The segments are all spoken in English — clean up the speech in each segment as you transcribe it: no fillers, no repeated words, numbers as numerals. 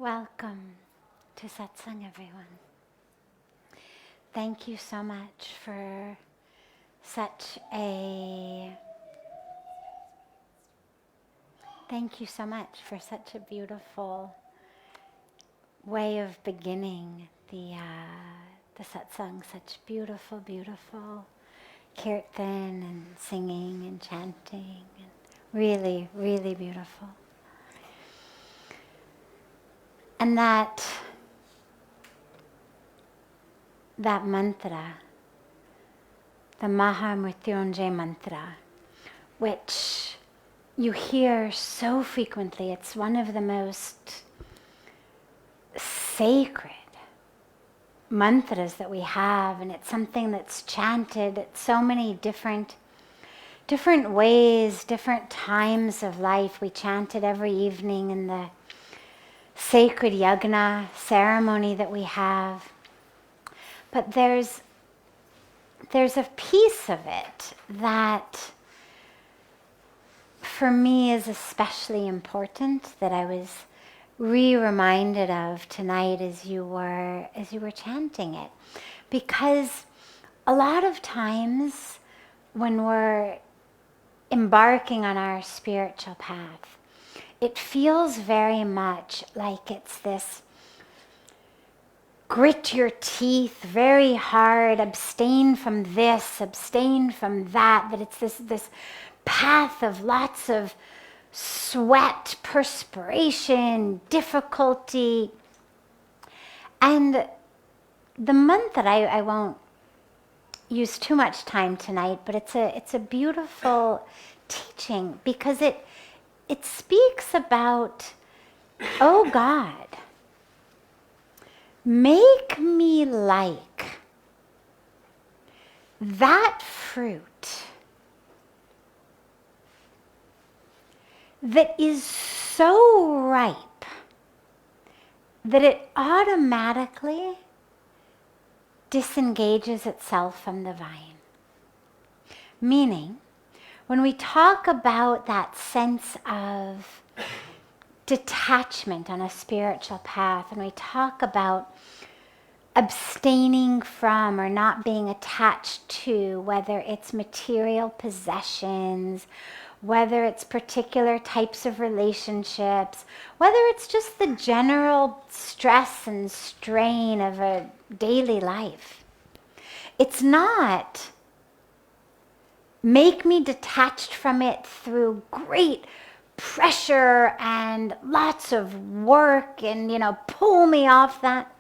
Welcome to Satsang, everyone. Thank you so much for such a beautiful way of beginning the Satsang. Such beautiful kirtan and singing and chanting, and really, really beautiful. And that mantra, the Mahamrityunjaya Mantra, which you hear so frequently, it's one of the most sacred mantras that we have, and it's something that's chanted at so many different ways, different times of life. We chant it every evening in the sacred yagna ceremony that we have. But there's a piece of it that for me is especially important, that I was reminded of tonight as you were chanting it. Because a lot of times when we're embarking on our spiritual path, it feels very much like it's this grit your teeth very hard, abstain from this, abstain from that it's this path of lots of sweat, perspiration, difficulty. And the mantra, I won't use too much time tonight, but it's a beautiful teaching, because it speaks about, oh God, make me like that fruit that is so ripe that it automatically disengages itself from the vine. Meaning, when we talk about that sense of detachment on a spiritual path, and we talk about abstaining from or not being attached to, whether it's material possessions, whether it's particular types of relationships, whether it's just the general stress and strain of a daily life. It's not make me detached from it through great pressure and lots of work and, pull me off that.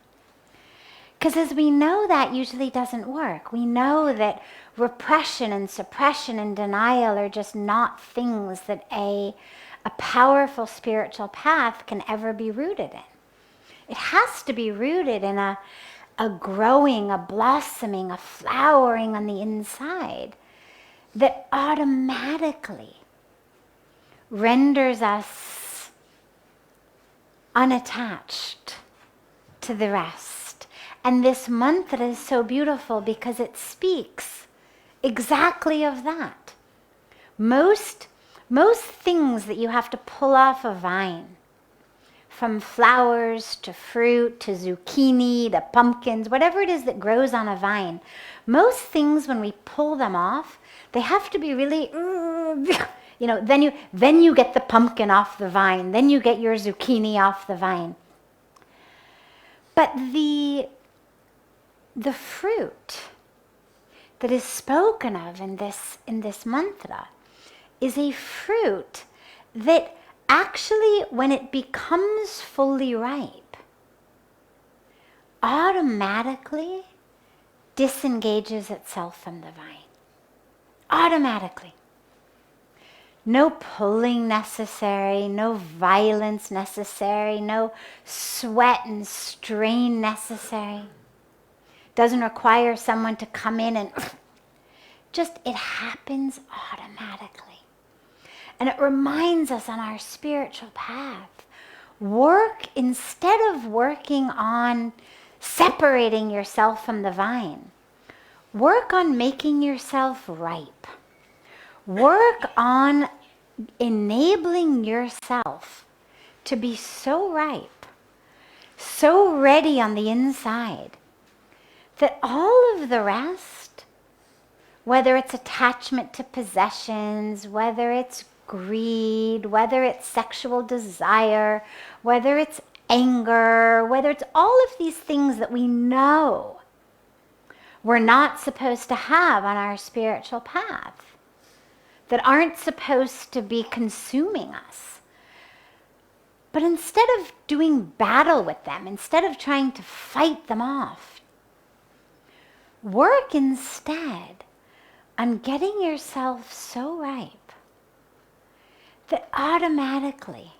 Because as we know, that usually doesn't work. We know that repression and suppression and denial are just not things that a powerful spiritual path can ever be rooted in. It has to be rooted in a growing, a blossoming, a flowering on the inside that automatically renders us unattached to the rest. And this mantra is so beautiful because it speaks exactly of that. Most things that you have to pull off a vine, from flowers to fruit to zucchini to pumpkins, whatever it is that grows on a vine, most things when we pull them off, they have to be really, then you get the pumpkin off the vine, then you get your zucchini off the vine. But the fruit that is spoken of in this mantra is a fruit that actually, when it becomes fully ripe, automatically disengages itself from the vine. Automatically. No pulling necessary, no violence necessary, no sweat and strain necessary. Doesn't require someone to come in and just, it happens automatically. And it reminds us on our spiritual path, instead of working on separating yourself from the vine, work on making yourself ripe. Work on enabling yourself to be so ripe so ready on the inside that all of the rest, whether it's attachment to possessions, whether it's greed, whether it's sexual desire, whether it's anger, whether it's all of these things that we know we're not supposed to have on our spiritual path, that aren't supposed to be consuming us. But instead of doing battle with them, instead of trying to fight them off, work instead on getting yourself so ripe that automatically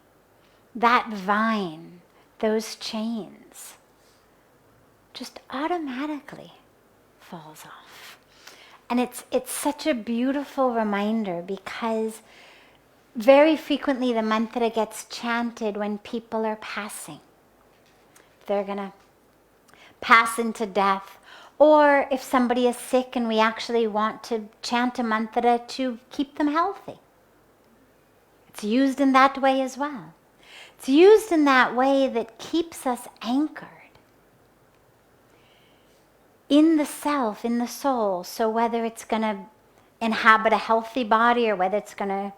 that vine, those chains, just automatically falls off. And it's such a beautiful reminder, because very frequently the mantra gets chanted when people are passing. They're going to pass into death. Or if somebody is sick and we actually want to chant a mantra to keep them healthy. It's used in that way as well. It's used in that way that keeps us anchored in the self, in the soul. So whether it's going to inhabit a healthy body or whether it's going to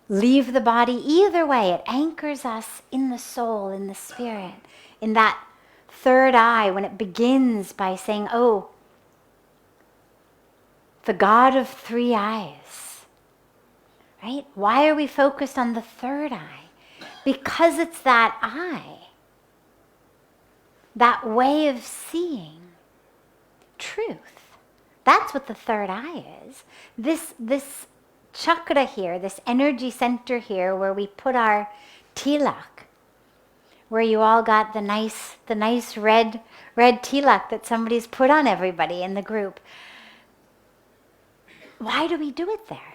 leave the body, either way, it anchors us in the soul, in the spirit, in that third eye, when it begins by saying, oh, the God of three eyes, right? Why are we focused on the third eye? Because it's that eye, that way of seeing truth. That's what the third eye is. This chakra here, this energy center here where we put our tilak, where you all got the nice red tilak that somebody's put on everybody in the group. Why do we do it there?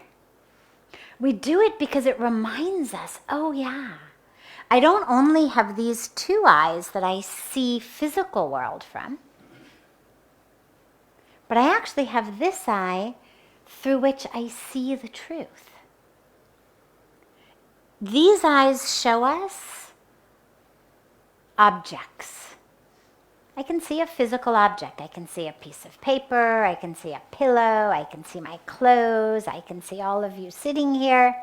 We do it because it reminds us, oh yeah, I don't only have these two eyes that I see physical world from, but I actually have this eye through which I see the truth. These eyes show us objects. I can see a physical object. I can see a piece of paper. I can see a pillow. I can see my clothes. I can see all of you sitting here.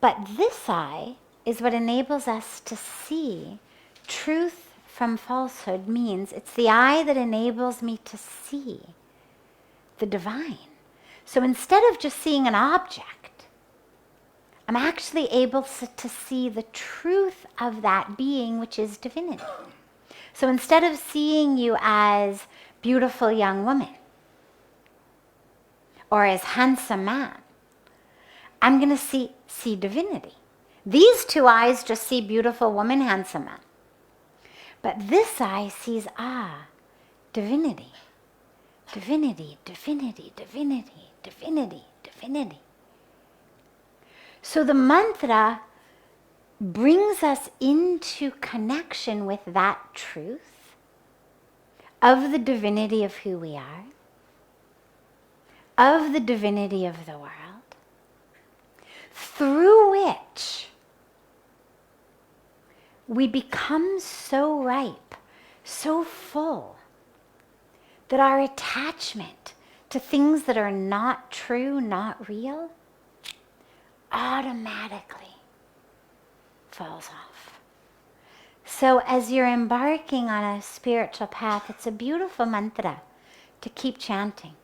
But this eye is what enables us to see truth from falsehood. Means it's the eye that enables me to see the divine. So instead of just seeing an object, I'm actually able to see the truth of that being, which is divinity. So instead of seeing you as beautiful young woman or as handsome man, I'm going to see divinity. These two eyes just see beautiful woman, handsome man. But this eye sees, divinity. Divinity, divinity, divinity, divinity, divinity. So the mantra brings us into connection with that truth of the divinity of who we are, of the divinity of the world, through which we become so ripe, so full, that our attachment to things that are not true, not real, automatically falls off. So as you're embarking on a spiritual path, it's a beautiful mantra to keep chanting.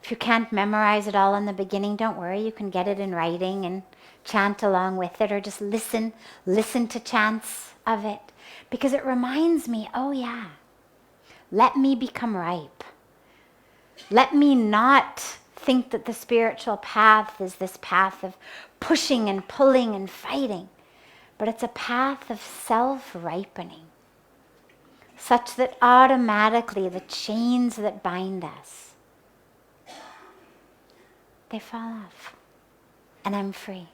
If you can't memorize it all in the beginning, don't worry, you can get it in writing and chant along with it, or just listen to chants of it, because it reminds me, oh yeah, let me become ripe. Let me not think that the spiritual path is this path of pushing and pulling and fighting, but it's a path of self-ripening, such that automatically the chains that bind us, they fall off, and I'm free.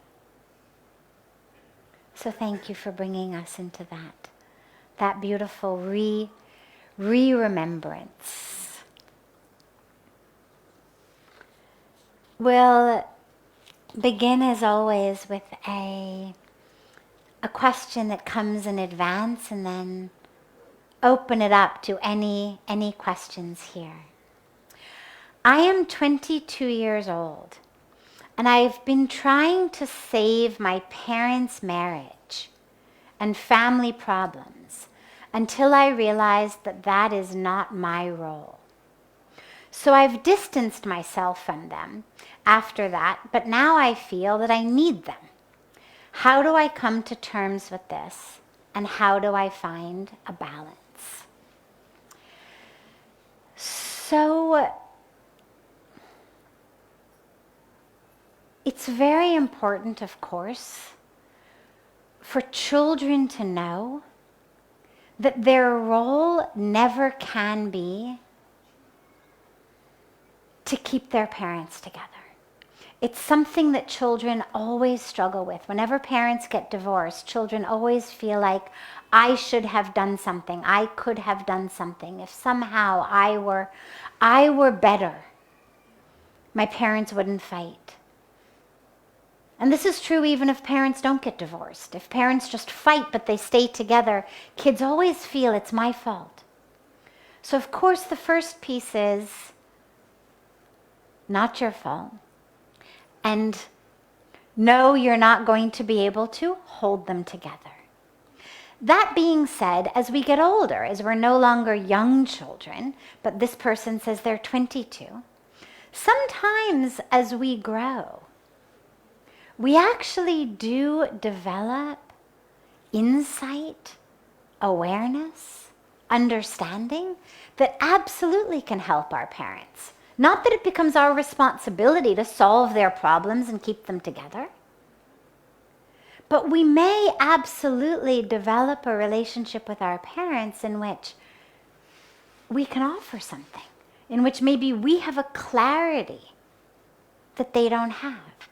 So thank you for bringing us into that beautiful re-remembrance. We'll begin as always with a a question that comes in advance and then open it up to any questions here. I am 22 years old, and I've been trying to save my parents' marriage and family problems until I realized that that is not my role. So I've distanced myself from them after that, but now I feel that I need them. How do I come to terms with this, and how do I find a balance? So it's very important, of course, for children to know that their role never can be to keep their parents together. It's something that children always struggle with. Whenever parents get divorced, children always feel like, I should have done something. I could have done something. If somehow I were better, my parents wouldn't fight. And this is true even if parents don't get divorced. If parents just fight but they stay together, kids always feel it's my fault. So of course the first piece is not your fault. And no, you're not going to be able to hold them together. That being said, as we get older, as we're no longer young children, but this person says they're 22, sometimes as we grow, we actually do develop insight, awareness, understanding that absolutely can help our parents. Not that it becomes our responsibility to solve their problems and keep them together, but we may absolutely develop a relationship with our parents in which we can offer something, in which maybe we have a clarity that they don't have.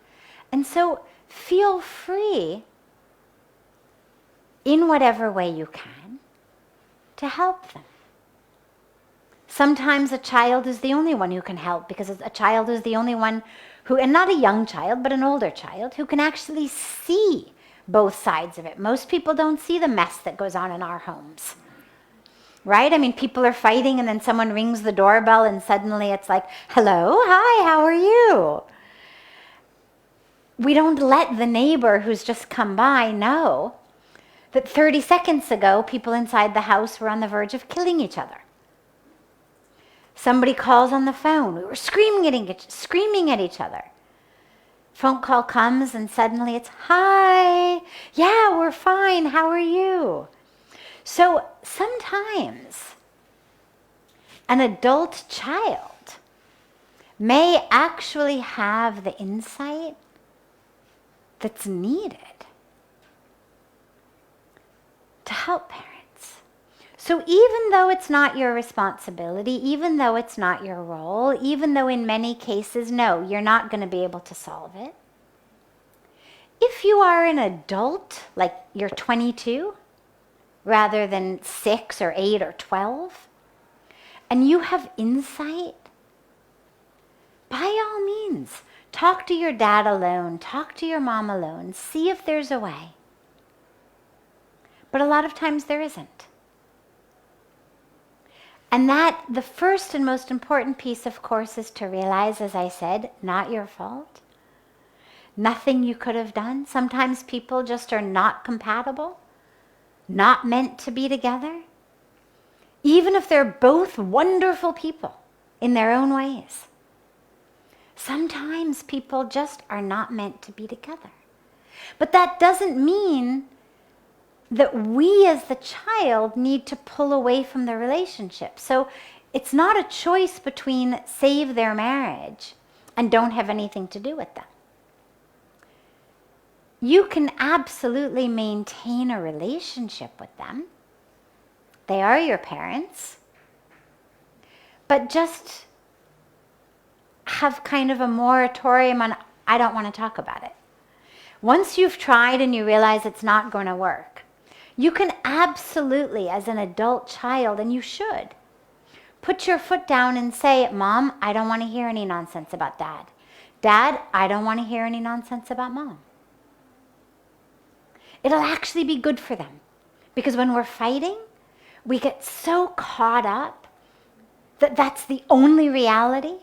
And so feel free, in whatever way you can, to help them. Sometimes a child is the only one who can help, because a child is the only one who, and not a young child, but an older child, who can actually see both sides of it. Most people don't see the mess that goes on in our homes, right? I mean, people are fighting and then someone rings the doorbell and suddenly it's like, hello, hi, how are you? We don't let the neighbor who's just come by know that 30 seconds ago, people inside the house were on the verge of killing each other. Somebody calls on the phone. We were screaming at each other. Phone call comes and suddenly it's, hi, yeah, we're fine, how are you? So sometimes an adult child may actually have the insight that's needed to help parents. So even though it's not your responsibility, even though it's not your role, even though in many cases, no, you're not going to be able to solve it, if you are an adult, like you're 22, rather than 6 or 8 or 12, and you have insight, by all means, talk to your dad alone, talk to your mom alone, see if there's a way. But a lot of times there isn't. And that, the first and most important piece, of course, is to realize, as I said, not your fault. Nothing you could have done. Sometimes people just are not compatible, not meant to be together. Even if they're both wonderful people in their own ways. Sometimes people just are not meant to be together. But that doesn't mean that we as the child need to pull away from the relationship. So it's not a choice between save their marriage and don't have anything to do with them. You can absolutely maintain a relationship with them. They are your parents. But just have kind of a moratorium on, I don't want to talk about it. Once you've tried and you realize it's not going to work, you can absolutely, as an adult child, and you should, put your foot down and say, Mom, I don't want to hear any nonsense about Dad. Dad, I don't want to hear any nonsense about Mom. It'll actually be good for them. Because when we're fighting, we get so caught up that that's the only reality,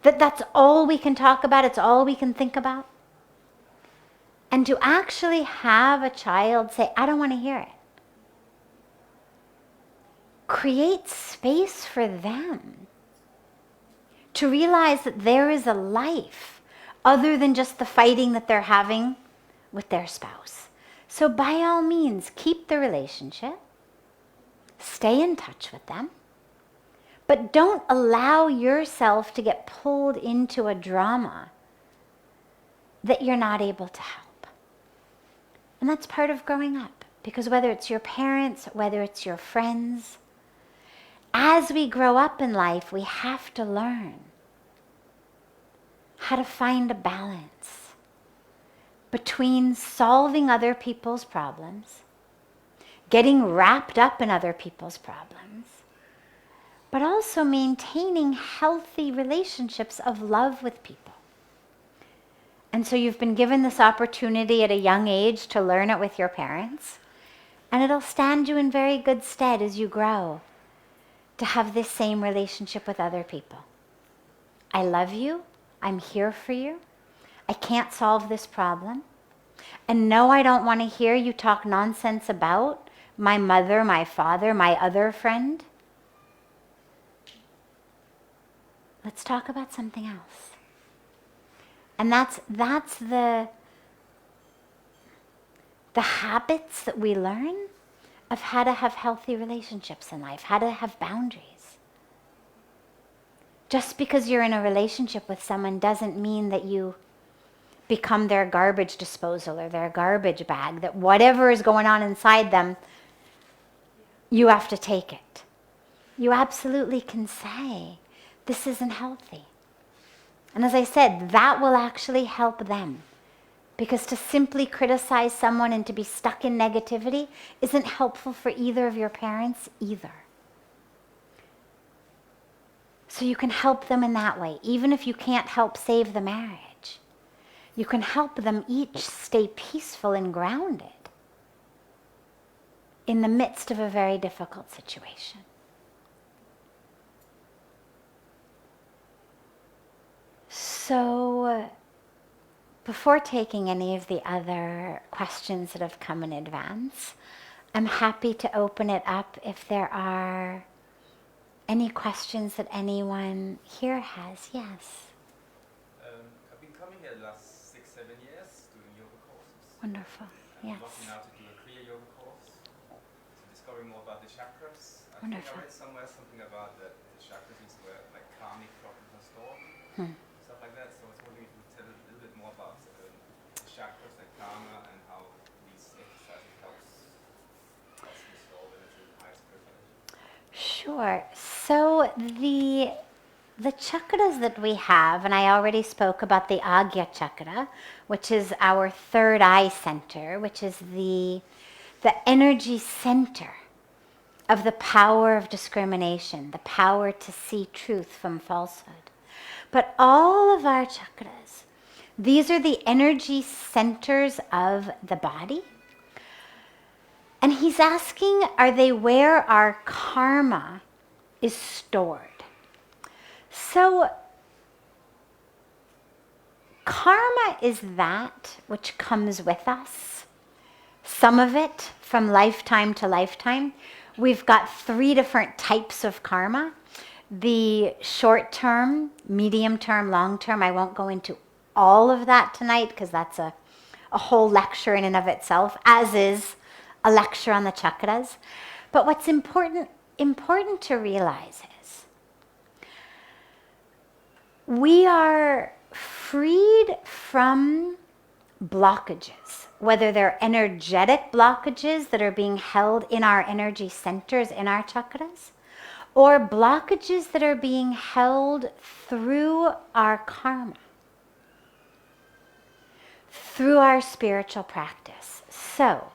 that that's all we can talk about, it's all we can think about. And to actually have a child say, I don't want to hear it, create space for them to realize that there is a life other than just the fighting that they're having with their spouse. So by all means, keep the relationship, stay in touch with them, but don't allow yourself to get pulled into a drama that you're not able to help. And that's part of growing up, because whether it's your parents, whether it's your friends, as we grow up in life, we have to learn how to find a balance between solving other people's problems, getting wrapped up in other people's problems, but also maintaining healthy relationships of love with people. And so you've been given this opportunity at a young age to learn it with your parents, and it'll stand you in very good stead as you grow to have this same relationship with other people. I love you. I'm here for you. I can't solve this problem. And no, I don't want to hear you talk nonsense about my mother, my father, my other friend. Let's talk about something else. And that's the habits that we learn of how to have healthy relationships in life, how to have boundaries. Just because you're in a relationship with someone doesn't mean that you become their garbage disposal or their garbage bag, that whatever is going on inside them, you have to take it. You absolutely can say, this isn't healthy. And as I said, that will actually help them. Because to simply criticize someone and to be stuck in negativity isn't helpful for either of your parents either. So you can help them in that way, even if you can't help save the marriage. You can help them each stay peaceful and grounded in the midst of a very difficult situation. So, before taking any of the other questions that have come in advance, I'm happy to open it up if there are any questions that anyone here has. Yes? I've been coming here the last 6-7 years doing yoga courses. Wonderful. I'm Yes. looking now to do a Kriya yoga course, to discover more about the chakras. I Wonderful. think I read somewhere something about the chakras is where like karmic problems are stored, stuff like that. So I was wondering if you could tell a little bit more about the chakras, like karma, and how these exercises helps restore them to the highest spiritual. Sure. So the chakras that we have, and I already spoke about the Agya chakra, which is our third eye center, which is the energy center of the power of discrimination, the power to see truth from falsehood. But all of our chakras, these are the energy centers of the body. And he's asking, are they where our karma is stored? So, karma is that which comes with us. Some of it from lifetime to lifetime. We've got 3 different types of karma. The short term, medium term, long term. I won't go into all of that tonight because that's a whole lecture in and of itself, as is a lecture on the chakras. But what's important to realize is we are freed from blockages, whether they're energetic blockages that are being held in our energy centers, in our chakras, or blockages that are being held through our karma, through our spiritual practice. So,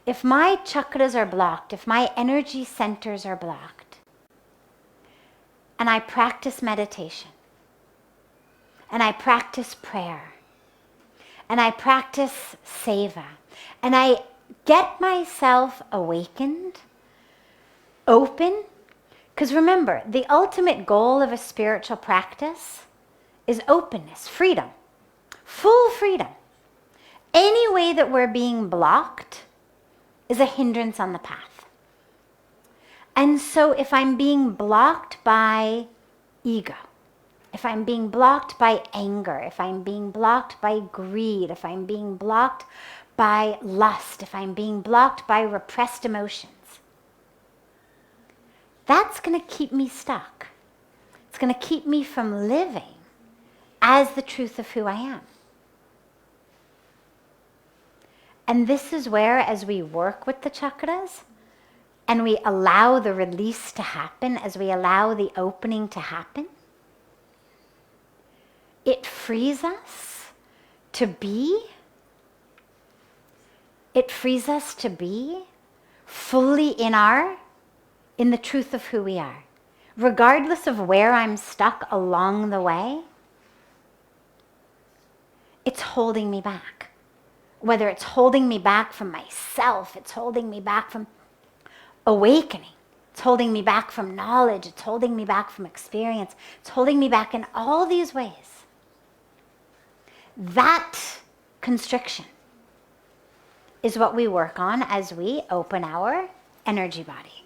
if my chakras are blocked, if my energy centers are blocked, and I practice meditation, and I practice prayer, and I practice seva, and I get myself awakened, open, because remember, the ultimate goal of a spiritual practice is openness, freedom, full freedom. Any way that we're being blocked is a hindrance on the path. And so if I'm being blocked by ego, if I'm being blocked by anger, if I'm being blocked by greed, if I'm being blocked by lust, if I'm being blocked by repressed emotions, that's going to keep me stuck. It's going to keep me from living as the truth of who I am. And this is where, as we work with the chakras, and we allow the release to happen, as we allow the opening to happen, it frees us to be, fully in the truth of who we are. Regardless of where I'm stuck along the way, it's holding me back. Whether it's holding me back from myself, it's holding me back from awakening, it's holding me back from knowledge, it's holding me back from experience, it's holding me back in all these ways. That constriction is what we work on as we open our energy body.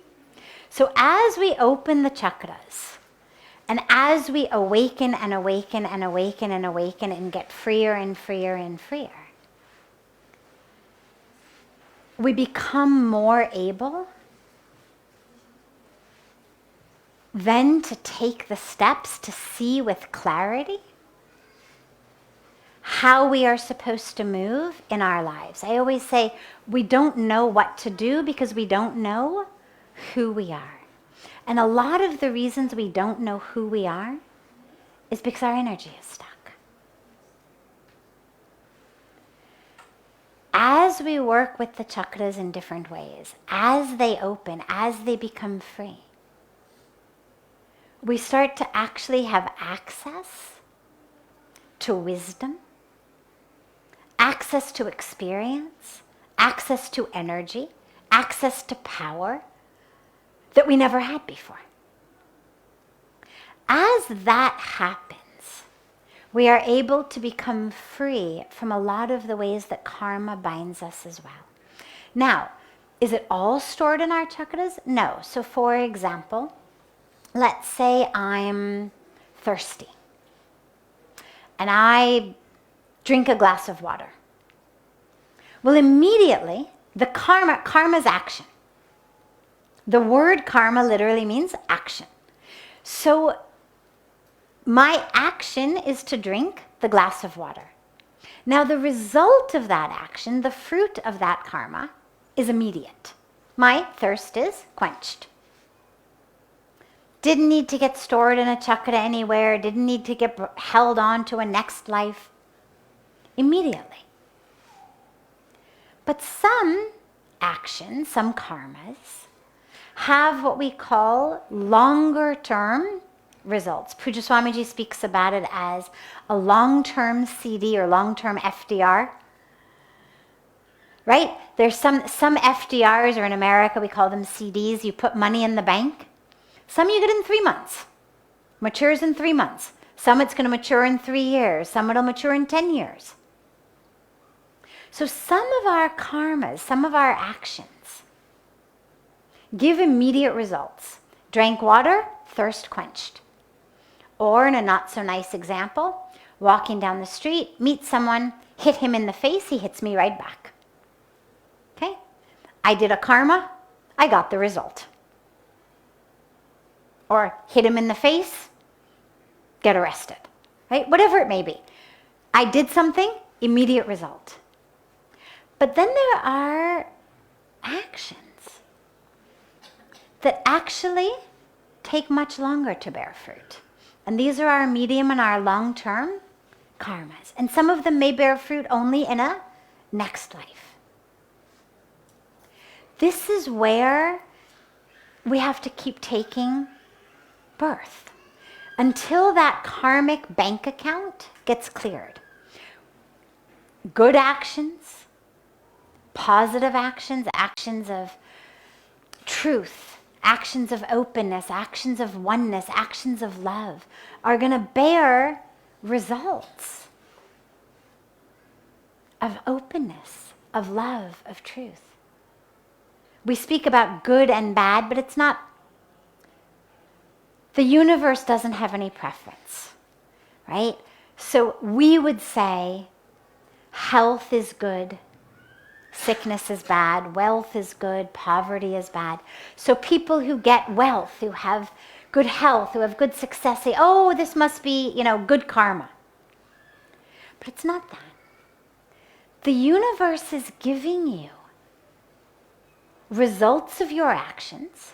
So as we open the chakras, and as we awaken and awaken and awaken and awaken and get freer and freer and freer, we become more able then to take the steps to see with clarity how we are supposed to move in our lives. I always say we don't know what to do because we don't know who we are. And a lot of the reasons we don't know who we are is because our energy is stuck. As we work with the chakras in different ways, as they open, as they become free, we start to actually have access to wisdom, access to experience, access to energy, access to power that we never had before. As that happens, we are able to become free from a lot of the ways that karma binds us as well. Now, is it all stored in our chakras? No. So for example, let's say I'm thirsty and I drink a glass of water. Well, immediately, the karma's action. The word karma literally means action. So my action is to drink the glass of water. Now the result of that action, the fruit of that karma, is immediate. My thirst is quenched. Didn't need to get stored in a chakra anywhere, didn't need to get held on to a next life. Immediately. But some actions, some karmas, have what we call longer term results. Puja Swamiji speaks about it as a long-term CD or long-term FDR. Right? There's some FDRs, or in America we call them CDs. You put money in the bank. Some you get in 3 months. Matures in 3 months. Some it's going to mature in 3 years. Some it'll mature in 10 years. So some of our karmas, some of our actions give immediate results. Drank water, thirst quenched. Or in a not so nice example, walking down the street, meet someone, hit him in the face, he hits me right back. Okay? I did a karma, I got the result. Or hit him in the face, get arrested. Right? Whatever it may be. I did something, immediate result. But then there are actions that actually take much longer to bear fruit. And these are our medium and our long-term karmas. And some of them may bear fruit only in a next life. This is where we have to keep taking birth until that karmic bank account gets cleared. good actions, positive actions, actions of truth, actions of openness, actions of oneness, actions of love are going to bear results of openness, of love, of truth. We speak about good and bad, but it's not, the universe doesn't have any preference, right? So we would say health is good, sickness is bad, wealth is good, poverty is bad. So people who get wealth, who have good health, who have good success, say, oh, this must be, good karma. But it's not that. The universe is giving you results of your actions,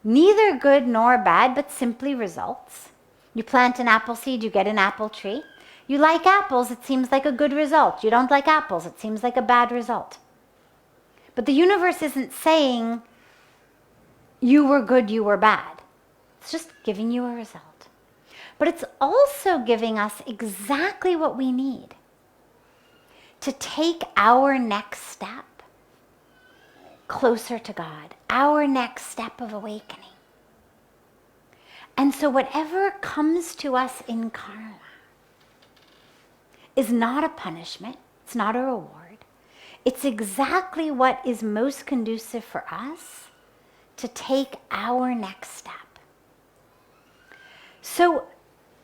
neither good nor bad, but simply results. You plant an apple seed, you get an apple tree. You like apples, it seems like a good result. You don't like apples, it seems like a bad result. But the universe isn't saying you were good, you were bad. It's just giving you a result. But it's also giving us exactly what we need to take our next step closer to God, our next step of awakening. And so whatever comes to us in karma is not a punishment, it's not a reward. It's exactly what is most conducive for us to take our next step. So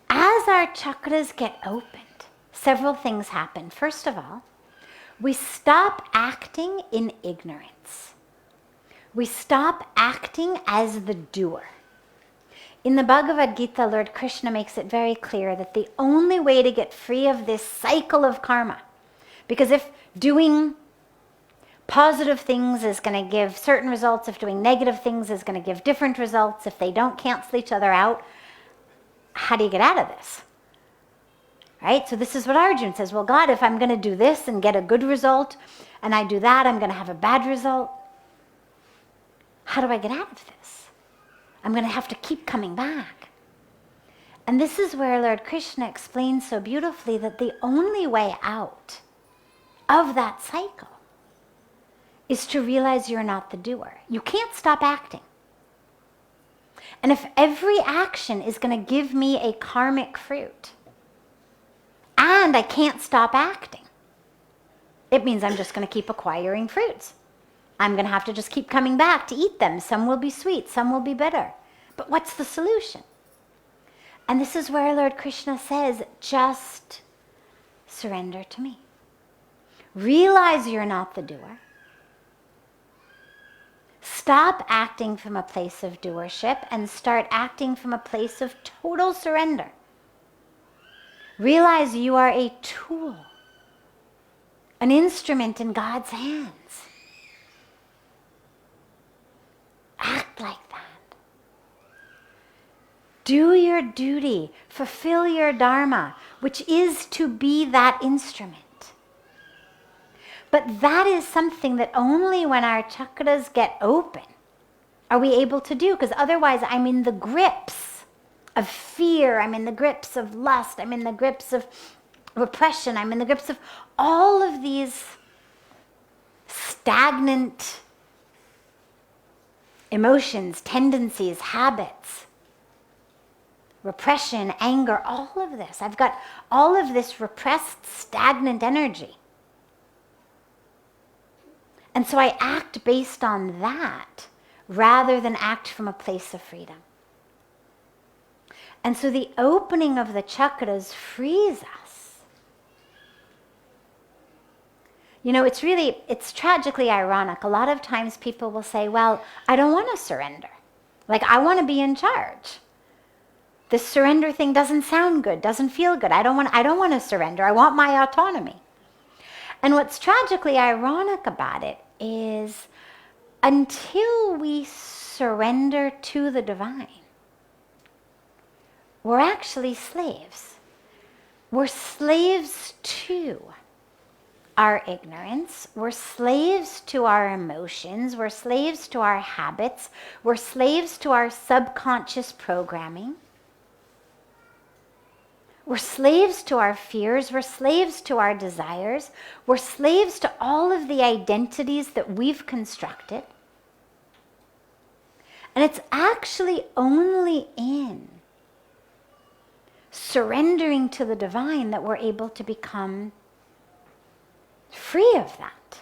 as our chakras get opened, several things happen. First of all, we stop acting in ignorance. We stop acting as the doer. In the Bhagavad Gita, Lord Krishna makes it very clear that the only way to get free of this cycle of karma, because if doing positive things is going to give certain results, if doing negative things is going to give different results, if they don't cancel each other out, how do you get out of this? Right? So this is what Arjuna says, well, God, if I'm going to do this and get a good result, and I do that, I'm going to have a bad result. How do I get out of this? I'm going to have to keep coming back. And this is where Lord Krishna explains so beautifully that the only way out of that cycle is to realize you're not the doer. You can't stop acting. And if every action is going to give me a karmic fruit, and I can't stop acting, it means I'm just going to keep acquiring fruits. I'm going to have to just keep coming back to eat them. Some will be sweet, some will be bitter. But what's the solution? And this is where Lord Krishna says, just surrender to me. Realize you're not the doer. Stop acting from a place of doership and start acting from a place of total surrender. Realize you are a tool, an instrument in God's hands. Act like that. Do your duty, fulfill your dharma, which is to be that instrument. But that is something that only when our chakras get open are we able to do, because otherwise I'm in the grips of fear, I'm in the grips of lust, I'm in the grips of repression, I'm in the grips of all of these stagnant emotions, tendencies, habits, repression, anger, all of this. I've got all of this repressed, stagnant energy. And so I act based on that rather than act from a place of freedom. And so the opening of the chakras frees us. It's tragically ironic. A lot of times people will say, well, I don't want to surrender. Like, I want to be in charge. This surrender thing doesn't sound good, doesn't feel good. I don't want to surrender. I want my autonomy. And what's tragically ironic about it is until we surrender to the divine, we're actually slaves. We're slaves to our ignorance. We're slaves to our emotions. We're slaves to our habits. We're slaves to our subconscious programming. We're slaves to our fears. We're slaves to our desires. We're slaves to all of the identities that we've constructed. And it's actually only in surrendering to the divine that we're able to become free of that.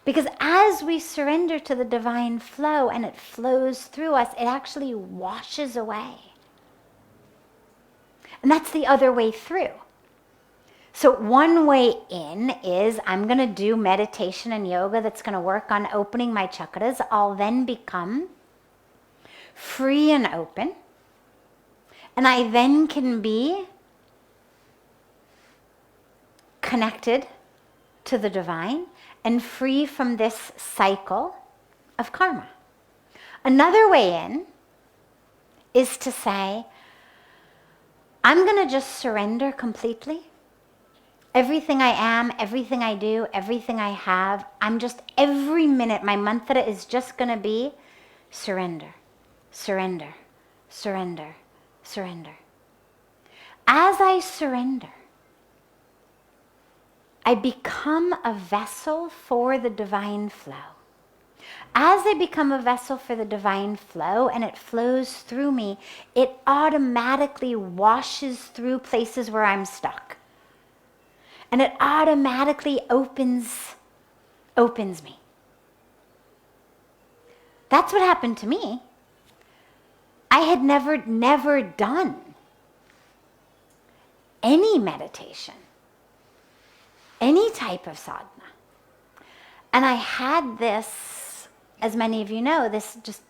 Because as we surrender to the divine flow and it flows through us, it actually washes away. And that's the other way through. So one way in is I'm going to do meditation and yoga that's going to work on opening my chakras. I'll then become free and open. And I then can be connected to the divine and free from this cycle of karma. Another way in is to say, I'm going to just surrender completely. Everything I am, everything I do, everything I have, every minute, my mantra is just going to be surrender, surrender, surrender, surrender. As I surrender, I become a vessel for the divine flow. As I become a vessel for the divine flow and it flows through me, it automatically washes through places where I'm stuck. And it automatically opens me. That's what happened to me. I had never done any meditation, any type of sadhana. And I had this, as many of you know, this just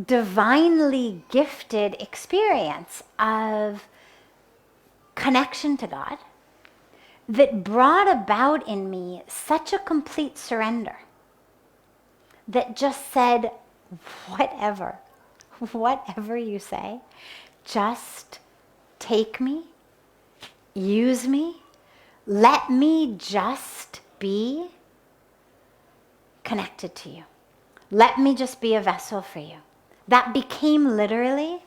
divinely gifted experience of connection to God that brought about in me such a complete surrender that just said, whatever you say, just take me, use me, let me just be connected to you. Let me just be a vessel for you. That became literally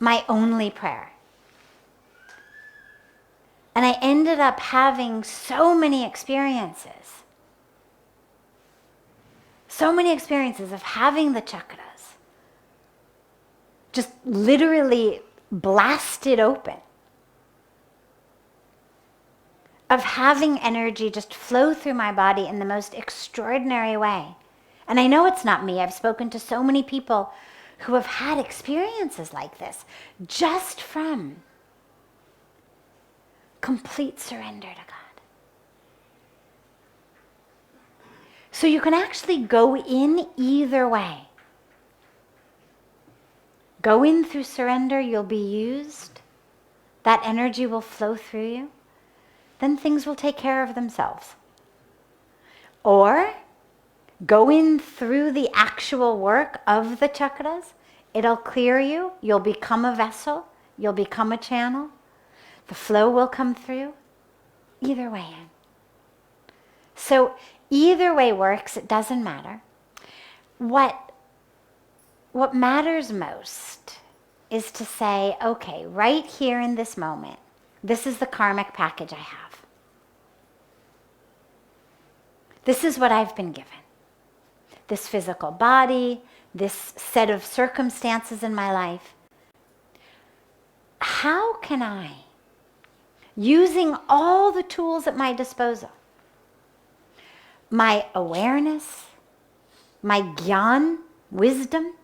my only prayer. And I ended up having so many experiences of having the chakras just literally blasted open, of having energy just flow through my body in the most extraordinary way. And I know it's not me. I've spoken to so many people who have had experiences like this just from complete surrender to God. So you can actually go in either way. Go in through surrender, you'll be used. That energy will flow through you. Then things will take care of themselves. Or go in through the actual work of the chakras. It'll clear you. You'll become a vessel. You'll become a channel. The flow will come through. Either way in. So either way works. It doesn't matter. What matters most is to say, okay, right here in this moment, this is the karmic package I have. This is what I've been given. This physical body, this set of circumstances in my life. How can I, using all the tools at my disposal, my awareness, my gyan, wisdom,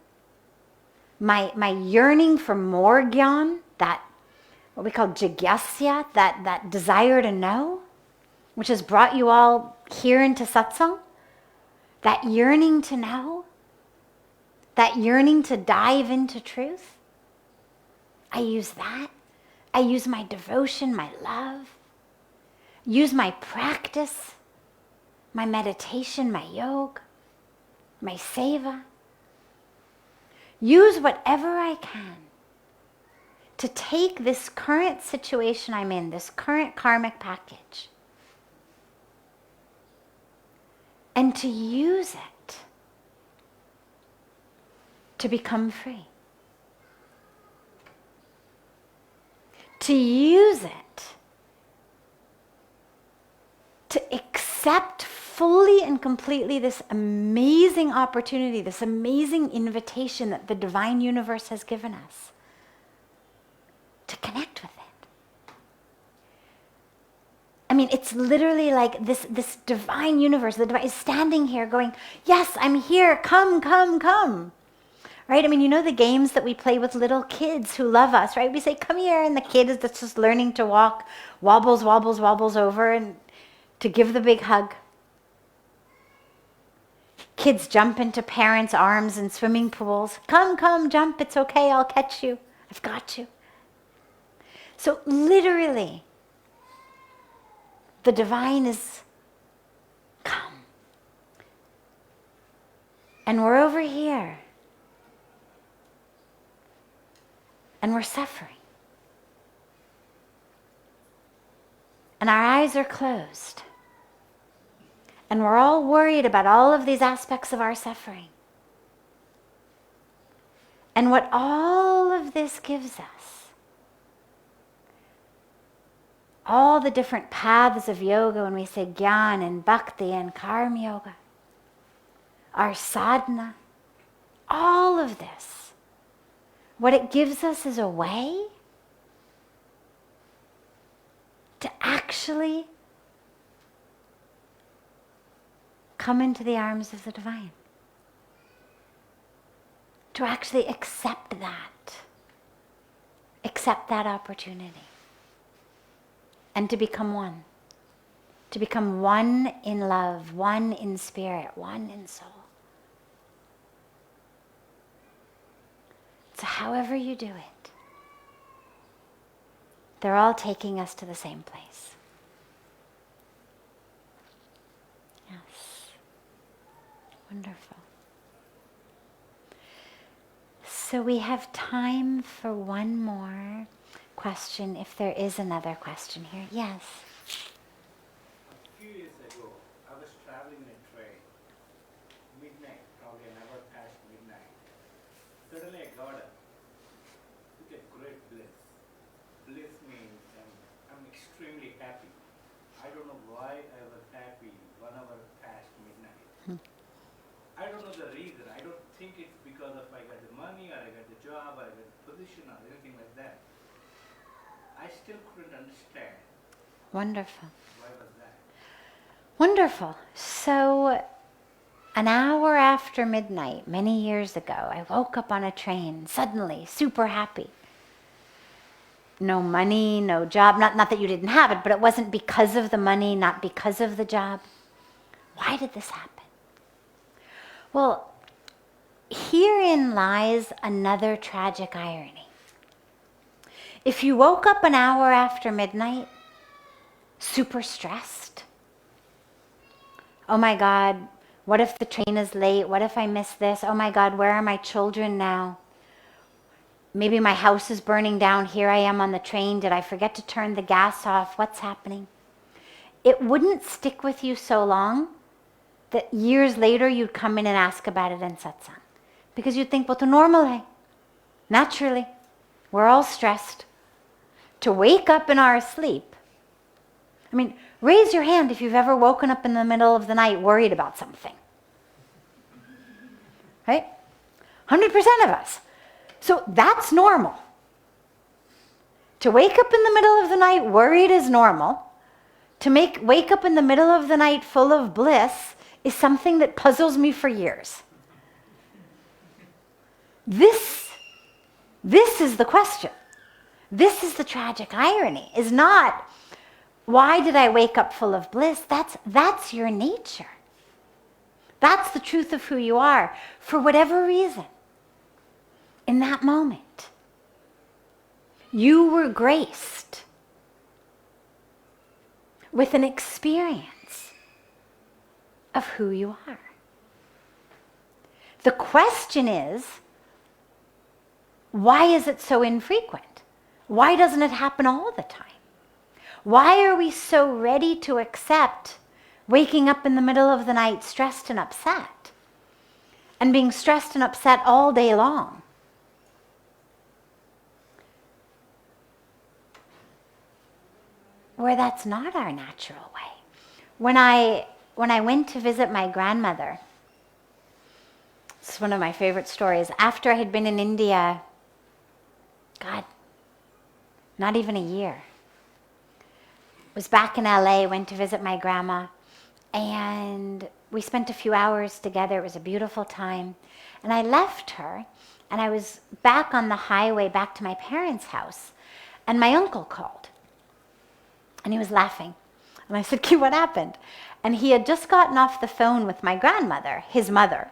my yearning for more gyan, that what we call jigyasya, that desire to know, which has brought you all here into satsang, that yearning to know, that yearning to dive into truth. I use that. I use my devotion, my love, use my practice, my meditation, my yoga, my seva. Use whatever I can to take this current situation I'm in, this current karmic package, and to use it to become free. to use it to accept fully and completely this amazing opportunity, this amazing invitation that the divine universe has given us to connect with it. I mean, it's literally like this divine universe, the divine is standing here going, yes, I'm here, come, come, come. Right? I mean, you know the games that we play with little kids who love us, right? We say, come here, and the kid is just learning to walk, wobbles, wobbles, wobbles over, and to give the big hug. Kids jump into parents' arms in swimming pools. Come, come, jump, it's okay, I'll catch you. I've got you. So literally, the divine is come. And we're over here. And we're suffering. And our eyes are closed. And we're all worried about all of these aspects of our suffering. And what all of this gives us, all the different paths of yoga, when we say Gyan and Bhakti and Karma Yoga, our sadhana, all of this, what it gives us is a way to actually come into the arms of the divine. To actually accept that opportunity. And to become one. To become one in love, one in spirit, one in soul. So however you do it, they're all taking us to the same place. Yes. Wonderful. So we have time for one more question, if there is another question here. Yes. A few years ago, I was traveling in a train, midnight, probably an hour past midnight. Suddenly I got up, took a great bliss. Bliss means I'm extremely happy. I don't know why I was happy 1 hour past midnight. I don't know the reason. I don't think it's because of I got the money, or I got the job, or I got the position, or anything like that. I still couldn't understand. Wonderful. Why was that? Wonderful. So an hour after midnight, many years ago, I woke up on a train, suddenly, super happy. No money, no job. Not that you didn't have it, but it wasn't because of the money, not because of the job. Why did this happen? Well, herein lies another tragic irony. If you woke up an hour after midnight, super stressed, oh my God, what if the train is late? What if I miss this? Oh my God, where are my children now? Maybe my house is burning down. Here I am on the train. Did I forget to turn the gas off? What's happening? It wouldn't stick with you so long that years later you'd come in and ask about it in satsang. Because you'd think, well, to normal hai. Naturally, we're all stressed. To wake up in our sleep. I mean, raise your hand if you've ever woken up in the middle of the night worried about something. Right? 100% of us. So that's normal. To wake up in the middle of the night worried is normal. To wake up in the middle of the night full of bliss is something that puzzles me for years. This is the question. This is the tragic irony, is not, why did I wake up full of bliss? That's your nature. That's the truth of who you are. For whatever reason, in that moment, you were graced with an experience of who you are. The question is, why is it so infrequent? Why doesn't it happen all the time? Why are we so ready to accept waking up in the middle of the night stressed and upset, and being stressed and upset all day long? where that's not our natural way. When I went to visit my grandmother, it's one of my favorite stories. After I had been in India, God, not even a year. Was back in LA, went to visit my grandma, and we spent a few hours together. It was a beautiful time. And I left her, and I was back on the highway back to my parents' house, and my uncle called. And he was laughing. And I said, "Key, what happened?" And he had just gotten off the phone with my grandmother, his mother.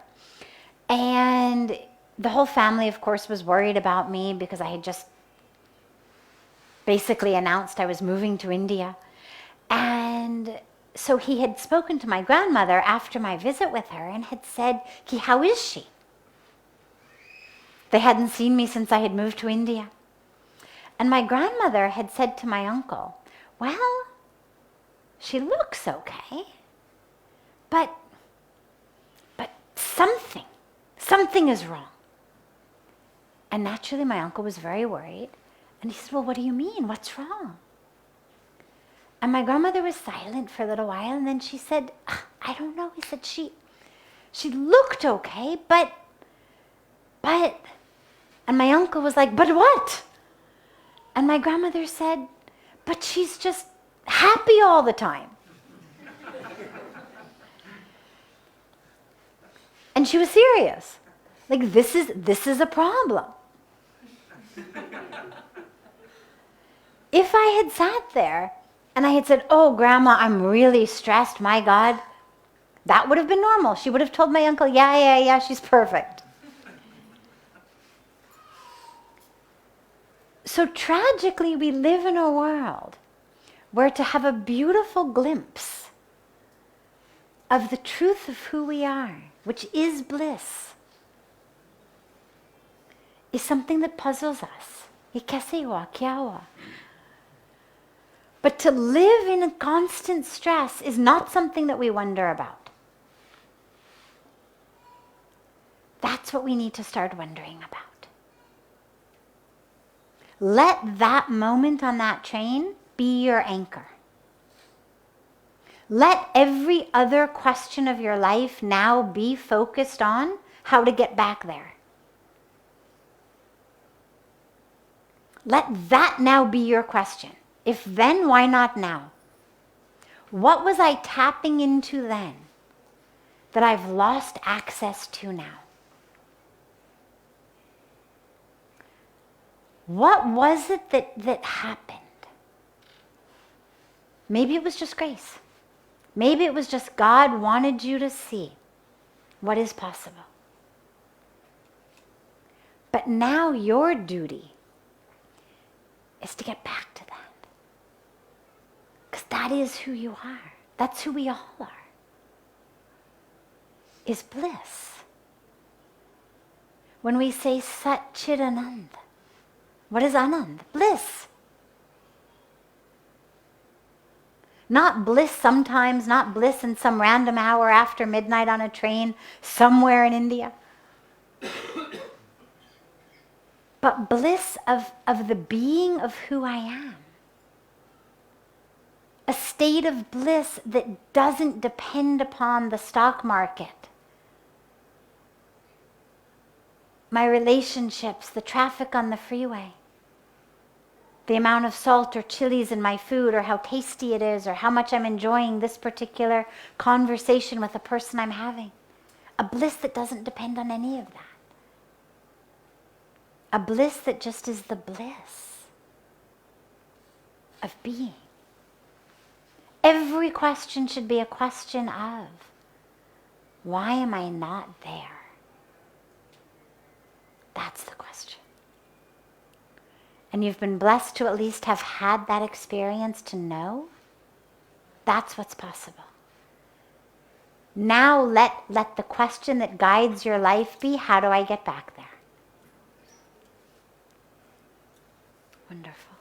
And the whole family, of course, was worried about me because I had just basically announced I was moving to India. And so he had spoken to my grandmother after my visit with her and had said, "Key, how is she?" They hadn't seen me since I had moved to India. And my grandmother had said to my uncle, "Well, she looks okay, but something is wrong." And naturally my uncle was very worried, and he said, "Well, what do you mean? What's wrong?" And my grandmother was silent for a little while, and then she said, "I don't know." He said, she looked okay, but, and my uncle was like, "But what?" And my grandmother said, "But she's just happy all the time." And she was serious. Like, this is a problem. If I had sat there and I had said, "Oh, Grandma, I'm really stressed, my God," that would have been normal. She would have told my uncle, yeah, she's perfect. So tragically, we live in a world where to have a beautiful glimpse of the truth of who we are, which is bliss, is something that puzzles us. Ye kaise hua, kya hua? But to live in a constant stress is not something that we wonder about. That's what we need to start wondering about. Let that moment on that train be your anchor. Let every other question of your life now be focused on how to get back there. Let that now be your question. If then, why not now? What was I tapping into then that I've lost access to now? What was it that happened? Maybe it was just grace. Maybe it was just God wanted you to see what is possible. But now your duty is to get back to that. Because that is who you are. That's who we all are. Is bliss. When we say Sat Chit Anand, what is Anand? Bliss. Not bliss sometimes, not bliss in some random hour after midnight on a train somewhere in India. But bliss of the being of who I am. A state of bliss that doesn't depend upon the stock market, my relationships, the traffic on the freeway, the amount of salt or chilies in my food, or how tasty it is, or how much I'm enjoying this particular conversation with the person I'm having. A bliss that doesn't depend on any of that. A bliss that just is the bliss of being. Every question should be a question of, why am I not there? That's the question. And you've been blessed to at least have had that experience to know that's what's possible. Now let the question that guides your life be, how do I get back there? Wonderful.